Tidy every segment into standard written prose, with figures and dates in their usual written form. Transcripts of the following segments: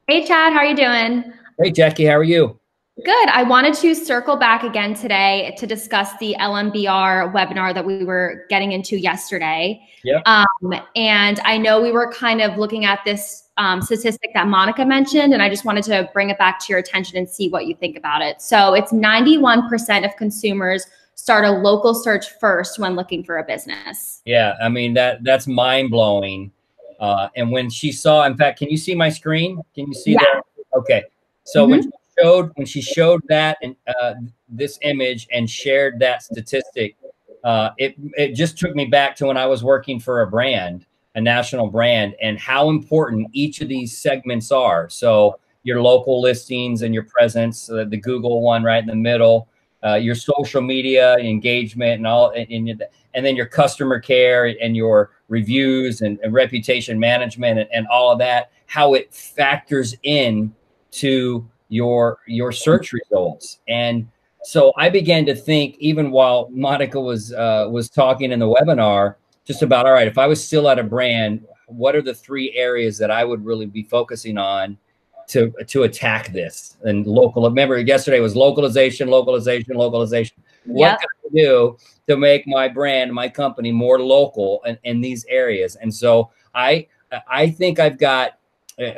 Hey Chad, how are you doing? Hey, Jackie, how are you? Good. I wanted to circle back again today to discuss the LMBR webinar that we were getting into yesterday. Yep. Um, and I know we were kind of looking at this statistic that Monica mentioned, and I just wanted to bring it back to your attention and see what you think about it. So it's 91% of consumers start a local search first when looking for a business. Yeah, I mean that's mind blowing. And when she saw, in fact, can you see my screen? Can you see Yeah. the? Okay. So Mhm. when she showed that and this image and shared that statistic, it just took me back to when I was working for a brand, a national brand, and how important each of these segments are. So your local listings and your presence, the Google one right in the middle, your social media engagement and all, and then your customer care and your reviews and reputation management and all of that, how it factors in to your search results. And so I began to think, even while Monica was talking in the webinar, just about, all right, if I was still at a brand, what are the three areas that I would really be focusing on to attack this? And local, remember yesterday was localization, localization, localization. What Yep. can I do to make my brand, my company more local in these areas? And so I think I've got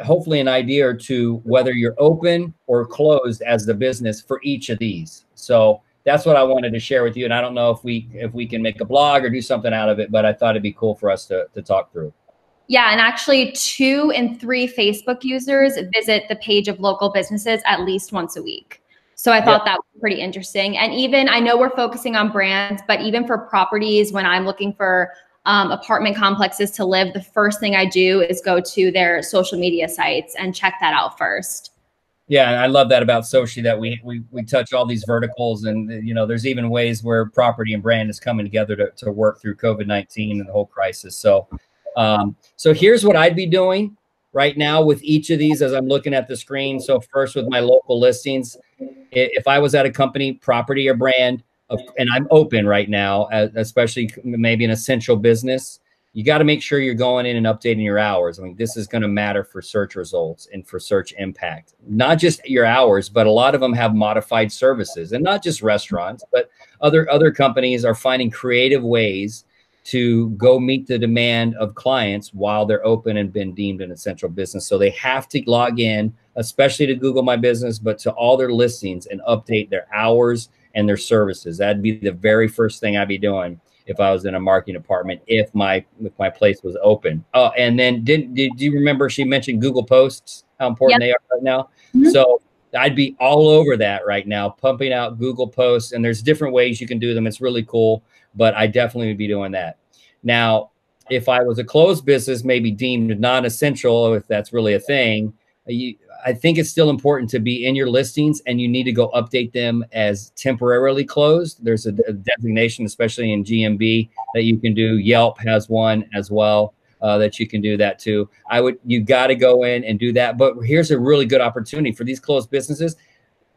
hopefully an idea or two whether you're open or closed as the business for each of these. So that's what I wanted to share with you. And I don't know if we can make a blog or do something out of it, but I thought it'd be cool for us to talk through. Yeah, and actually, 2 in 3 Facebook users visit the page of local businesses at least once a week. So I Yeah. thought that was pretty interesting. And even I know we're focusing on brands, but even for properties, when I'm looking for apartment complexes to live, the first thing I do is go to their social media sites and check that out first. Yeah, and I love that about Sochi that we touch all these verticals, and there's even ways where property and brand is coming together to work through COVID-19 and the whole crisis. So here's what I'd be doing right now with each of these as I'm looking at the screen. So first with my local listings, if I was at a company, property or brand, and I'm open right now, especially maybe an essential business, you got to make sure you're going in and updating your hours. I mean, this is going to matter for search results and for search impact. Not just your hours, but a lot of them have modified services, and not just restaurants, but other companies are finding creative ways to go meet the demand of clients while they're open and been deemed an essential business. So they have to log in, especially to Google My Business, but to all their listings and update their hours and their services. That'd be the very first thing I'd be doing if I was in a marketing department, if my place was open. Oh, and then did you remember she mentioned Google Posts, how important Yep. they are right now? Mhm. So I'd be all over that right now, pumping out Google Posts, and there's different ways you can do them. It's really cool, but I definitely would be doing that. Now, if I was a closed business, maybe deemed non-essential, if that's really a thing, I think it's still important to be in your listings, and you need to go update them as temporarily closed. There's a designation, especially in GMB, that you can do. Yelp has one as well that you can do that too. You got to go in and do that. But here's a really good opportunity for these closed businesses.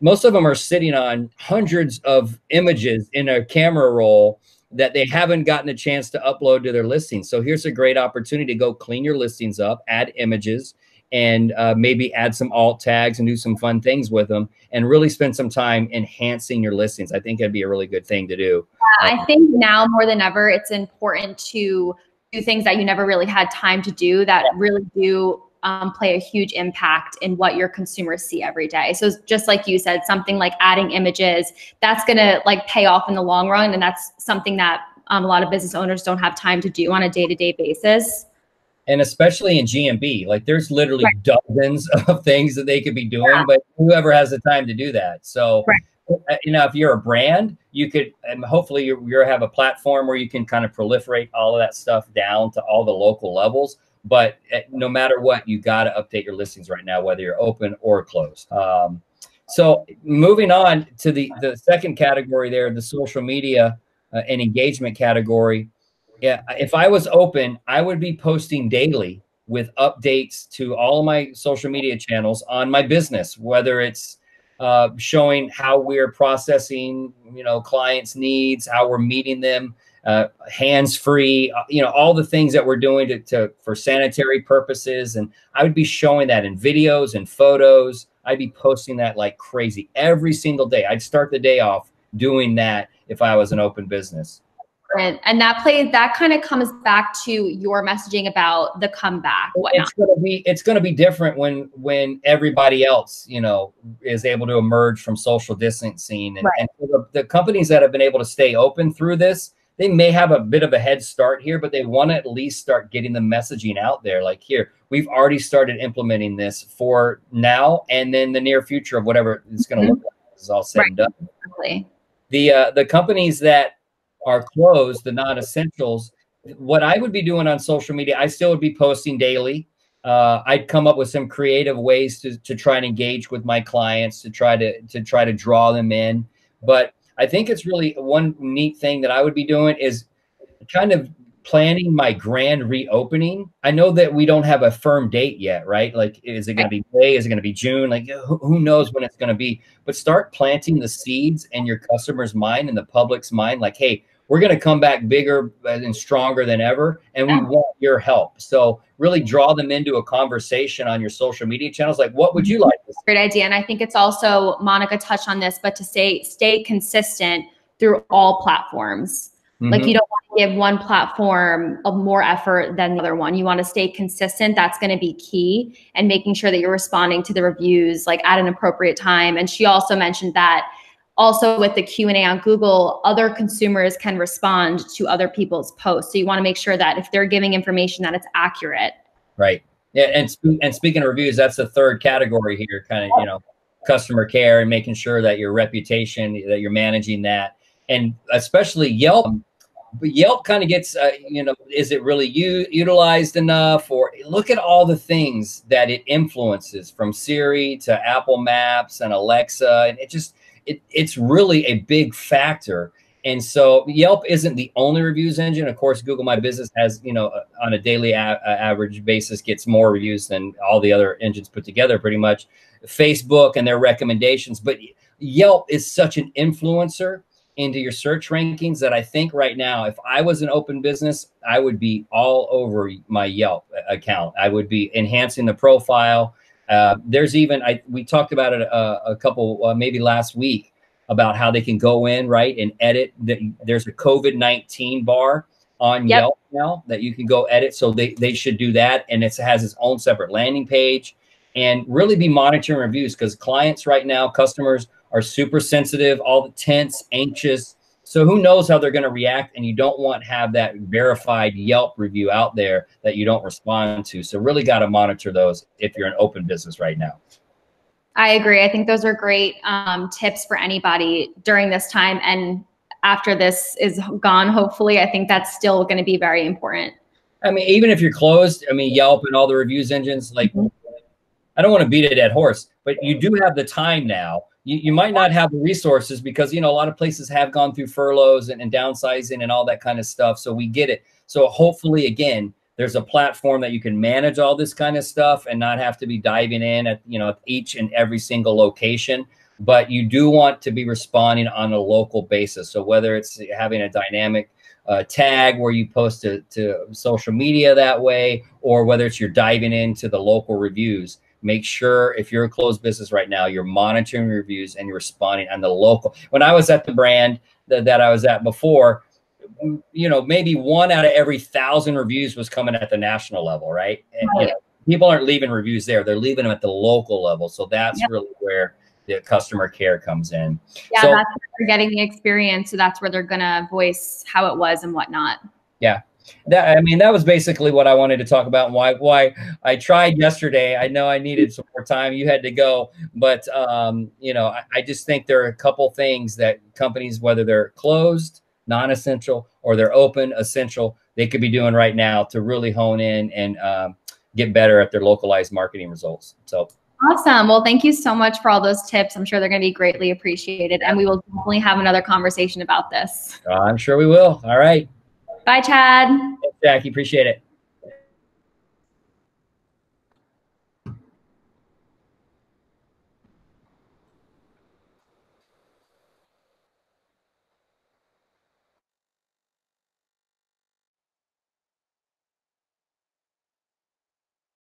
Most of them are sitting on hundreds of images in a camera roll that they haven't gotten a chance to upload to their listings. So here's a great opportunity to go clean your listings up, add images, and maybe add some alt tags and do some fun things with them, and really spend some time enhancing your listings. I think that'd be a really good thing to do. I think now more than ever, it's important to do things that you never really had time to do that really do play a huge impact in what your consumers see every day. So just like you said, something like adding images, that's going to like pay off in the long run. And that's something that a lot of business owners don't have time to do on a day-to-day basis. And especially in GMB, like there's literally Right. dozens of things that they could be Yeah. doing, but whoever has the time to do that. So, Right. if you're a brand, you could, and hopefully you have a platform where you can kind of proliferate all of that stuff down to all the local levels. But no matter what, you got to update your listings right now, whether you're open or closed. So moving on to the second category there, the social media and engagement category. Yeah, if I was open, I would be posting daily with updates to all of my social media channels on my business, whether it's showing how we're processing, clients' needs, how we're meeting them, hands-free, all the things that we're doing for sanitary purposes. And I would be showing that in videos and photos. I'd be posting that like crazy every single day. I'd start the day off doing that if I was an open business. And that kind of comes back to your messaging about the comeback. It's going to be different when everybody else, is able to emerge from social distancing. And the companies that have been able to stay open through this, they may have a bit of a head start here, but they want to at least start getting the messaging out there. Like, here, we've already started implementing this for now and then the near future of whatever it's going to look like is all said and done. Exactly. The companies that are closed, the non-essentials, what I would be doing on social media, I still would be posting daily. I'd come up with some creative ways to try and engage with my clients, to try to draw them in. But I think it's really one neat thing that I would be doing is kind of planning my grand reopening. I know that we don't have a firm date yet, right? Like, is it going to be May? Is it going to be June? Like, who knows when it's going to be? But start planting the seeds in your customer's mind and the public's mind. Like, hey, we're going to come back bigger and stronger than ever, and we want your help. So really draw them into a conversation on your social media channels. Like, what would you like to see? Great idea. And I think it's also, Monica touched on this, but to stay consistent through all platforms. Like, you don't want to give one platform more effort than the other one. You want to stay consistent. That's going to be key, and making sure that you're responding to the reviews like at an appropriate time. And she also mentioned that also with the Q&A on Google, other consumers can respond to other people's posts. So you want to make sure that if they're giving information, that it's accurate. Right. Yeah. And speaking of reviews, that's the third category here, kind of, customer care and making sure that your reputation, that you're managing that. And especially Yelp. But Yelp kind of gets, is it really utilized enough? Or look at all the things that it influences, from Siri to Apple Maps and Alexa. And it's really a big factor. And so Yelp isn't the only reviews engine. Of course, Google My Business has, on a daily average basis, gets more reviews than all the other engines put together, pretty much. Facebook and their recommendations. But Yelp is such an influencer into your search rankings that I think right now, if I was an open business, I would be all over my Yelp account. I would be enhancing the profile. There's even, we talked about it a couple, maybe last week, about how they can go in, right, and edit. There's a COVID-19 bar on Yelp now that you can go edit. So they should do that. And it has its own separate landing page, and really be monitoring reviews, because clients right now, customers, are super sensitive, all tense, anxious. So who knows how they're going to react, and you don't want to have that verified Yelp review out there that you don't respond to. So really got to monitor those if you're an open business right now. I agree. I think those are great tips for anybody during this time. And after this is gone, hopefully, I think that's still going to be very important. I mean, even if you're closed, I mean, Yelp and all the reviews engines, like, I don't want to beat a dead horse, but you do have the time now. You might not have the resources because, a lot of places have gone through furloughs and downsizing and all that kind of stuff. So we get it. So hopefully, again, there's a platform that you can manage all this kind of stuff and not have to be diving in at, each and every single location. But you do want to be responding on a local basis. So whether it's having a dynamic tag where you post to social media that way, or whether it's you're diving into the local reviews, make sure if you're a closed business right now, you're monitoring reviews and you're responding on the local. When I was at the brand that I was at before, maybe 1 out of every 1,000 reviews was coming at the national level, right? And people aren't leaving reviews there. They're leaving them at the local level. So that's really where the customer care comes in. Yeah, so, that's where they're getting the experience. So that's where they're going to voice how it was and whatnot. Yeah. That was basically what I wanted to talk about, and why I tried yesterday. I know I needed some more time. You had to go, but I just think there are a couple things that companies, whether they're closed, non-essential, or they're open, essential, they could be doing right now to really hone in and get better at their localized marketing results. So awesome. Well, thank you so much for all those tips. I'm sure they're going to be greatly appreciated, and we will definitely have another conversation about this. I'm sure we will. All right. Bye, Chad. Thanks, Jackie. Appreciate it.